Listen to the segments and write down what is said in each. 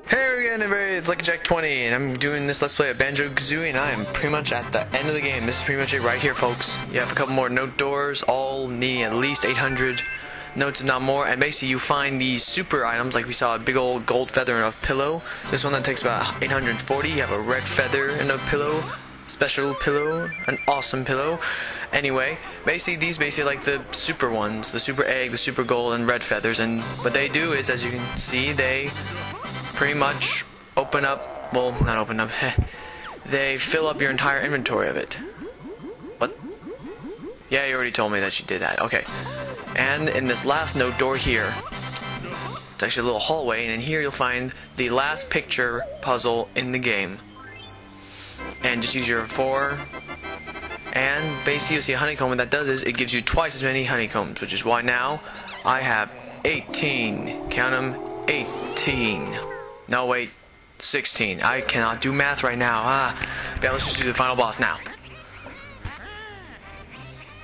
Hey again everybody, it's Lucky Jack 20 and I'm doing this Let's Play of Banjo-Kazooie and I am pretty much at the end of the game. This is pretty much it right here, folks. You have a couple more note doors, all needing at least 800 notes if not more, and basically you find these super items, like we saw a big old gold feather in a pillow. This one that takes about 840, you have a red feather in a pillow, special pillow, an awesome pillow. Anyway, basically these are like the super ones, the super egg, the super gold, and red feathers, and what they do is, as you can see, they pretty much open up, well, not open up, they fill up your entire inventory of it. What? Yeah, you already told me that you did that. Okay. And in this last note door here, it's actually a little hallway, and in here you'll find the last picture puzzle in the game. And just use your 4, and basically you'll see a honeycomb. What that does is it gives you twice as many honeycombs, which is why now I have 18. Count them, 18. No, wait, 16. I cannot do math right now. Yeah, let's just do the final boss now.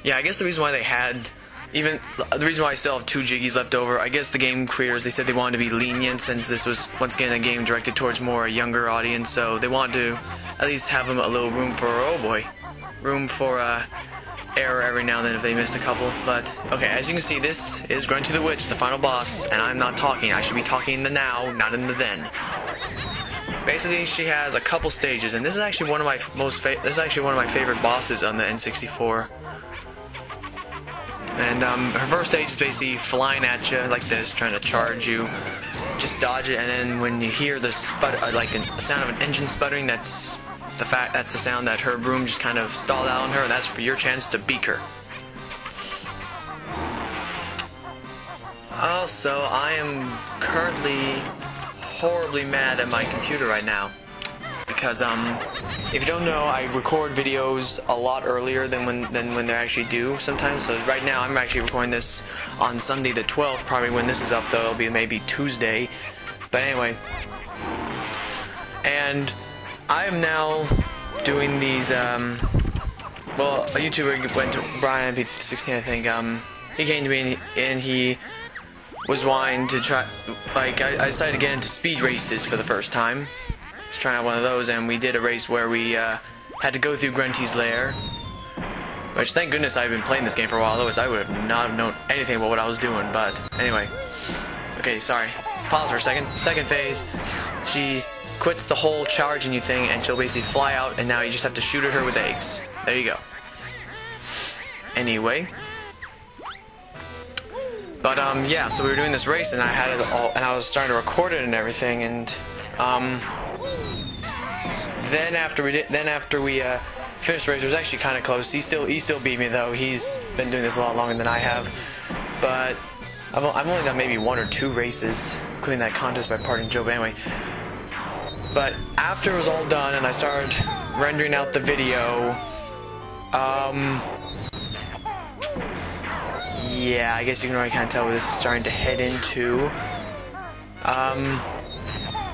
Yeah, I guess the reason why they had, the reason why I still have 2 jiggies left over, I guess the game creators, they said they wanted to be lenient since this was, once again, a game directed towards more a younger audience, so they wanted to at least have them a little room for, oh boy, room for error every now and then if they missed a couple. But okay, as you can see, this is Grunty the Witch, the final boss, and I'm not talking. I should be talking in the now, not in the then. Basically, she has a couple stages, and this is actually one of my favorite bosses on the N64. And her first stage is basically flying at you like this, trying to charge you. Just dodge it, and then when you hear the the sound of an engine sputtering, that's the sound that her broom just kind of stalled out on her, and that's for your chance to beat her. Also, I am currently horribly mad at my computer right now because if you don't know, I record videos a lot earlier than when they're actually due sometimes. So right now I'm actually recording this on Sunday the 12th. Probably when this is up though, it'll be maybe Tuesday. But anyway, and I am now doing these, well, a YouTuber went to Brian MP16, I think, he came to me and he was wanting to try, like, I decided to get into speed races for the first time. I was trying out one of those, and we did a race where we, had to go through Grunty's lair, which, thank goodness I've been playing this game for a while, otherwise I would have not have known anything about what I was doing, but anyway. Okay, sorry. Pause for a second. Second phase, she quits the whole charging you thing, and she'll basically fly out, and now you just have to shoot at her with eggs. There you go. Anyway. But, yeah, so we were doing this race, and I had it all, and I was starting to record it and everything, and, then after we finished the race, it was actually kind of close. He still beat me, though. He's been doing this a lot longer than I have. But I've only done maybe 1 or 2 races, including that contest by Parting Joe, but anyway. But after it was all done and I started rendering out the video, yeah, I guess you can already kind of tell where this is starting to head into.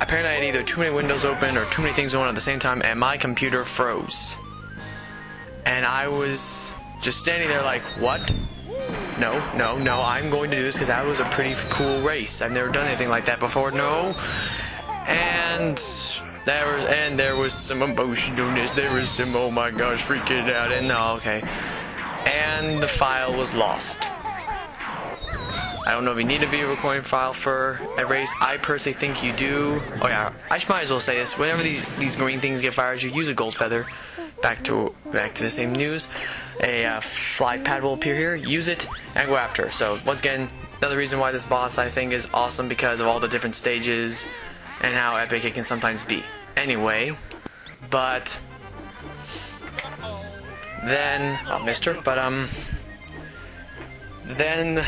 Apparently I had either too many windows open or too many things going on at the same time, and my computer froze. And I was just standing there like, what? No, I'm going to do this because that was a pretty cool race. I've never done anything like that before, no. And there was some emotionalness, there was some, oh my gosh, freaking out, and no, okay. And the file was lost. I don't know if you need a video recording file for a race. I personally think you do. Oh yeah, I might as well say this. Whenever these green things get fired, you use a gold feather. Back to the same news. A fly pad will appear here. Use it and go after. So once again, another reason why this boss I think is awesome because of all the different stages and how epic it can sometimes be. Anyway, but then, oh, mister, but then.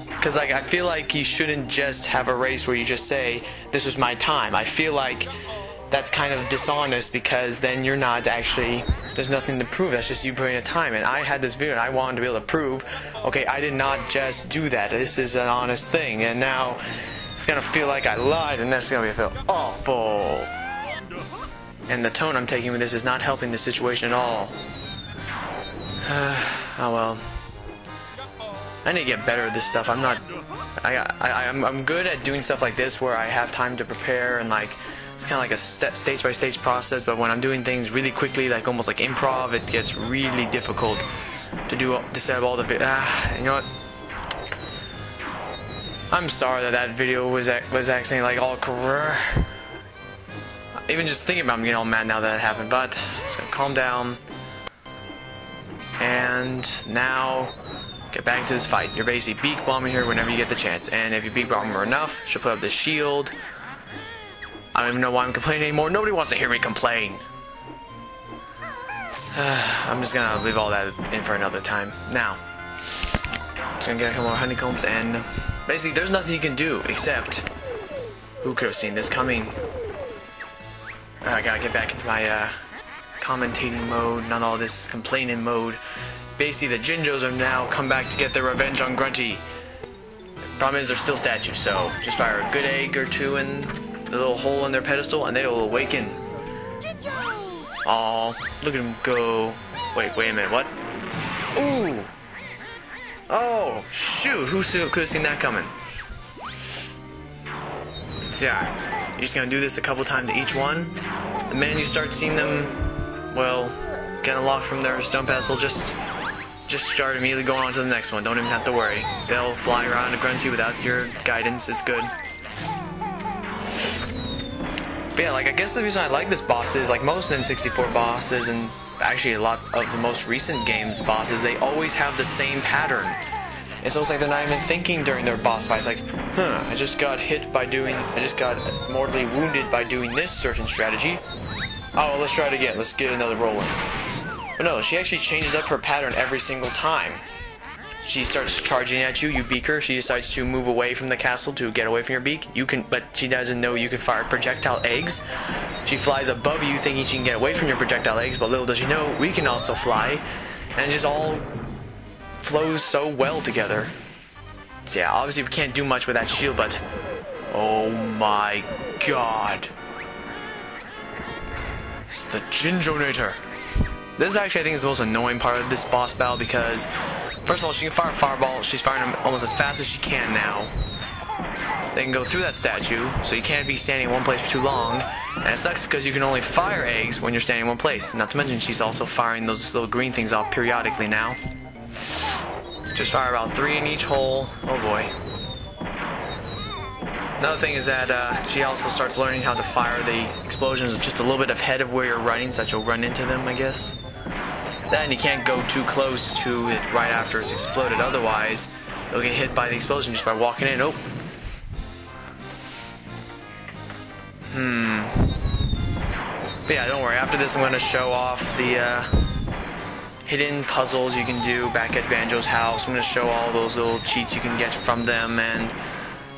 Because like, I feel like you shouldn't just have a race where you just say, this was my time. I feel like that's kind of dishonest because then you're not actually, there's nothing to prove. That's just you putting a time. And I had this video and I wanted to be able to prove, okay, I did not just do that. This is an honest thing. And now it's going to feel like I lied and that's going to feel awful. And the tone I'm taking with this is not helping the situation at all. Oh well. I need to get better at this stuff. I'm not I'm good at doing stuff like this where I have time to prepare and like it's kind of like a stage by stage process. But when I'm doing things really quickly, like almost like improv, it gets really difficult to set up all the. You know what? I'm sorry that video was actually like all. Even just thinking about it, I'm getting all mad now that it happened. But just gonna calm down. And now. Get back to this fight. You're basically beak bombing her whenever you get the chance. And if you beak bomb her enough, she'll put up the shield. I don't even know why I'm complaining anymore. Nobody wants to hear me complain. I'm just gonna leave all that in for another time. Now, just gonna get a couple more honeycombs and basically there's nothing you can do except who could have seen this coming? I gotta get back into my commentating mode, not all this complaining mode. Basically, the Jinjos have now come back to get their revenge on Grunty. Problem is, they're still statues, so just fire a good egg or two in the little hole in their pedestal, and they will awaken. Aw, look at them go. Wait a minute, what? Ooh! Oh, shoot, who could have seen that coming? Yeah, you're just gonna do this a couple times to each one. The minute you start seeing them, well, get unlocked from their stone pedestal, just start immediately going on to the next one. Don't even have to worry. They'll fly around to Grunty without your guidance. It's good. But yeah, like I guess the reason I like this boss is like most N64 bosses and actually a lot of the most recent games bosses, they always have the same pattern. It's almost like they're not even thinking during their boss fights. Like, I just got mortally wounded by doing this certain strategy. Oh, let's try it again. Let's get another roll in. But no, she actually changes up her pattern every single time. She starts charging at you, you beak her, she decides to move away from the castle to get away from your beak. But she doesn't know you can fire projectile eggs. She flies above you thinking she can get away from your projectile eggs, but little does she know, we can also fly. And it just all flows so well together. So yeah, obviously we can't do much with that shield, but oh my god. It's the Jinjonator. This actually I think is the most annoying part of this boss battle because first of all she can fire fireballs, she's firing them almost as fast as she can now. They can go through that statue, so you can't be standing in one place for too long. And it sucks because you can only fire eggs when you're standing in one place. Not to mention she's also firing those little green things off periodically now. Just fire about 3 in each hole. Oh boy. Another thing is that she also starts learning how to fire the explosions just a little bit ahead of where you're running so that you'll run into them, I guess. Then you can't go too close to it right after it's exploded, otherwise you'll get hit by the explosion just by walking in. Oh. But yeah, don't worry, after this I'm going to show off the hidden puzzles you can do back at Banjo's house. I'm going to show all those little cheats you can get from them, and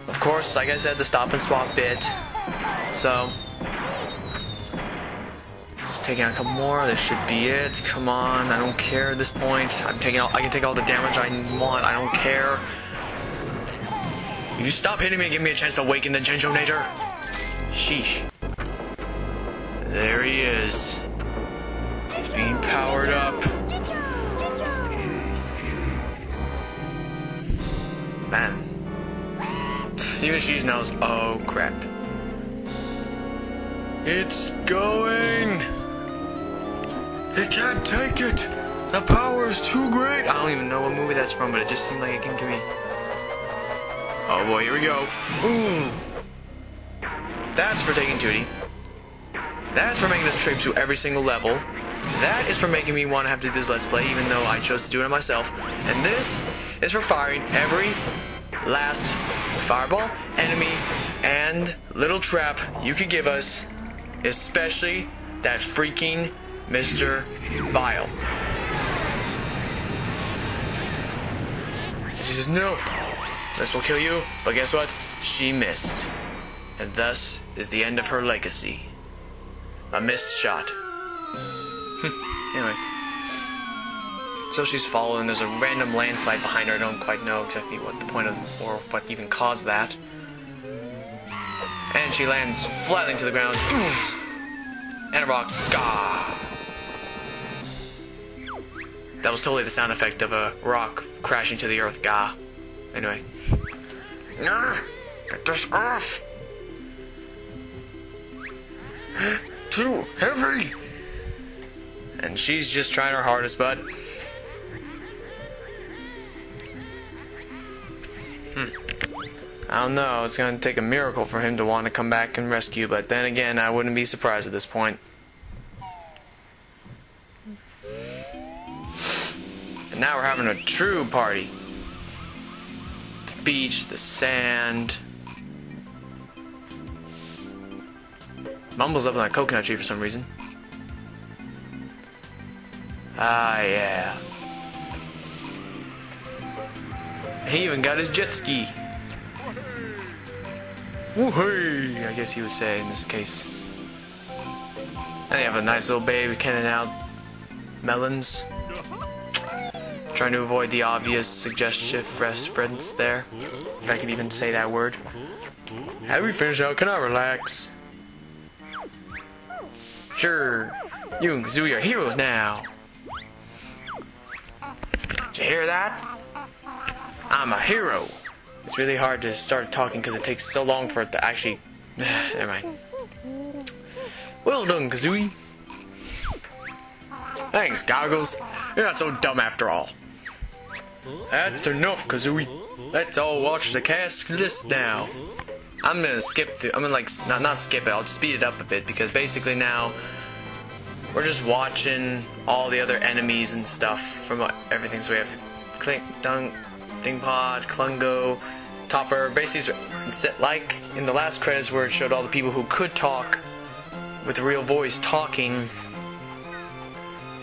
of course, like I said, the stop and swap bit. So just taking out a couple more. This should be it. Come on, I don't care at this point. I can take all the damage I want. I don't care. You stop hitting me and give me a chance to awaken the Jinjonator. Sheesh. There he is. He's being powered up. Man. Even she knows. Oh crap. It's going. It can't take it. The power is too great. I don't even know what movie that's from, but it just seemed like it came to me. Oh boy, here we go. Ooh. That's for taking Tootie. That's for making this trip to every single level. That is for making me want to have to do this Let's Play, even though I chose to do it myself. And this is for firing every last fireball, enemy, and little trap you could give us, especially that freaking Mr. Vile. She says, no, this will kill you, but guess what? She missed. And thus is the end of her legacy. A missed shot. Anyway. So she's following, there's a random landslide behind her. I don't quite know exactly what the point of, or what even caused that. And she lands flatly to the ground. And a rock. Gah! That was totally the sound effect of a rock crashing to the earth. Gah. Anyway. Nah, get this off. Too heavy. And she's just trying her hardest, bud. I don't know, it's gonna take a miracle for him to want to come back and rescue, but then again, I wouldn't be surprised at this point. And now we're having a true party. The beach, the sand. Mumble's up on that coconut tree for some reason. Ah, yeah. He even got his jet ski. Woohoo! I guess he would say in this case. And they have a nice little baby cannon out melons. Trying to avoid the obvious suggestive reference there, if I can even say that word. Have we finished out? Can I relax? Sure. You and Kazooie are heroes now. Did you hear that? I'm a hero. It's really hard to start talking because it takes so long for it to actually... Never mind. Well done, Kazooie. Thanks, Goggles. You're not so dumb after all. That's enough, Kazooie. Let's all watch the cast list now. I'm gonna skip through. I'm gonna like not skip it. I'll just speed it up a bit because basically now we're just watching all the other enemies and stuff from everything. So we have Clink, Dunk, Dingpod, Klungo, Topper. Basically, like in the last credits where it showed all the people who could talk with a real voice talking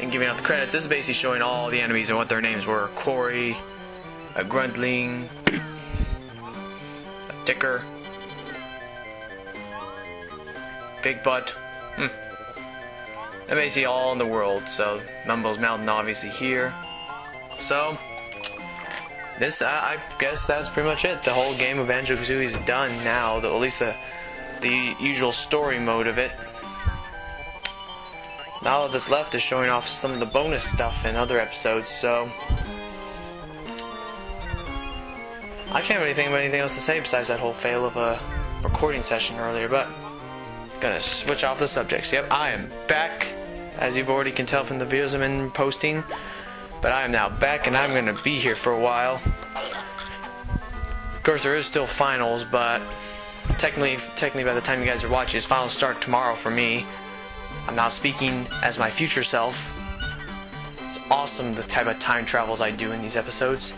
and giving out the credits. This is basically showing all the enemies and what their names were. Quarry, a Gruntling, a Dicker, Big Butt, and basically all in the world. So Mumble's Mountain obviously here. So this, I guess that's pretty much it. The whole game of Banjo-Kazooie is done now. At least the usual story mode of it. Now all that's left is showing off some of the bonus stuff in other episodes, so I can't really think of anything else to say besides that whole fail of a recording session earlier, but gonna switch off the subjects. Yep, I am back, as you've already can tell from the videos I've been posting, but I am now back and I'm gonna be here for a while. Of course, there is still finals, but technically by the time you guys are watching, his finals start tomorrow for me. I'm now speaking as my future self. It's awesome the type of time travels I do in these episodes.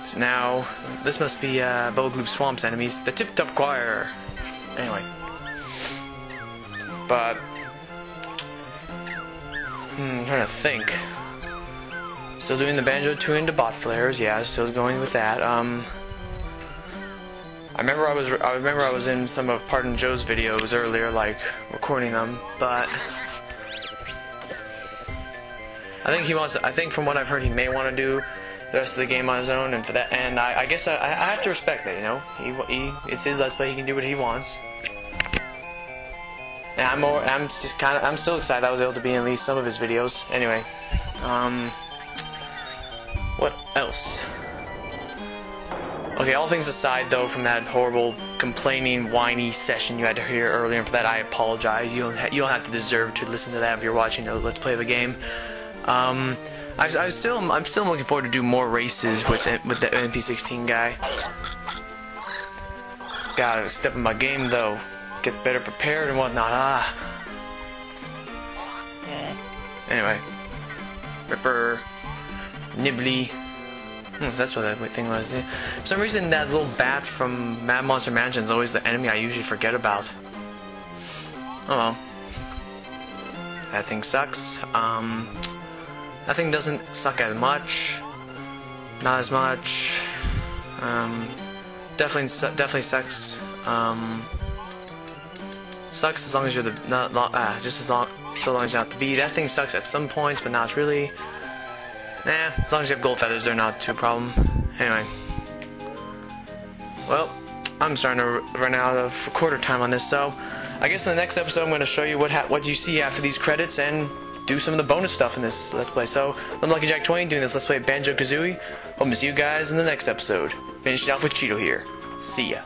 So now, this must be Bogloop Swamp's enemies, the Tip Top Choir. Anyway. But, I'm trying to think. Still doing the Banjo tune into bot flares, yeah, still going with that. I remember I was in some of Pardon Joe's videos earlier, like recording them, but I think from what I've heard, he may want to do the rest of the game on his own, and for that, and I guess I have to respect that, you know. It's his Let's Play; he can do what he wants. And I'm still excited I was able to be in at least some of his videos. Anyway, what else? Okay, all things aside, though, from that horrible, complaining, whiny session you had to hear earlier, and for that I apologize. You don't have to deserve to listen to that if you're watching the Let's Play of a game. I'm still looking forward to do more races with the MP16 guy. Gotta step in my game, though. Get better prepared and whatnot. Anyway, Ripper, Nibbly. That's what that thing was. For some reason, that little bat from Mad Monster Mansion is always the enemy I usually forget about. Oh well. That thing sucks. That thing doesn't suck as much. Not as much. Definitely sucks. Sucks as long as you're so long as you're not the bee. That thing sucks at some points, but not really. Nah, as long as you have gold feathers, they're not too problem. Anyway. Well, I'm starting to run out of recorder time on this, so I guess in the next episode I'm going to show you what you see after these credits and do some of the bonus stuff in this Let's Play. So, I'm Lucky Jack 20 doing this Let's Play Banjo-Kazooie. Hope to see you guys in the next episode. Finishing off with Cheeto here. See ya.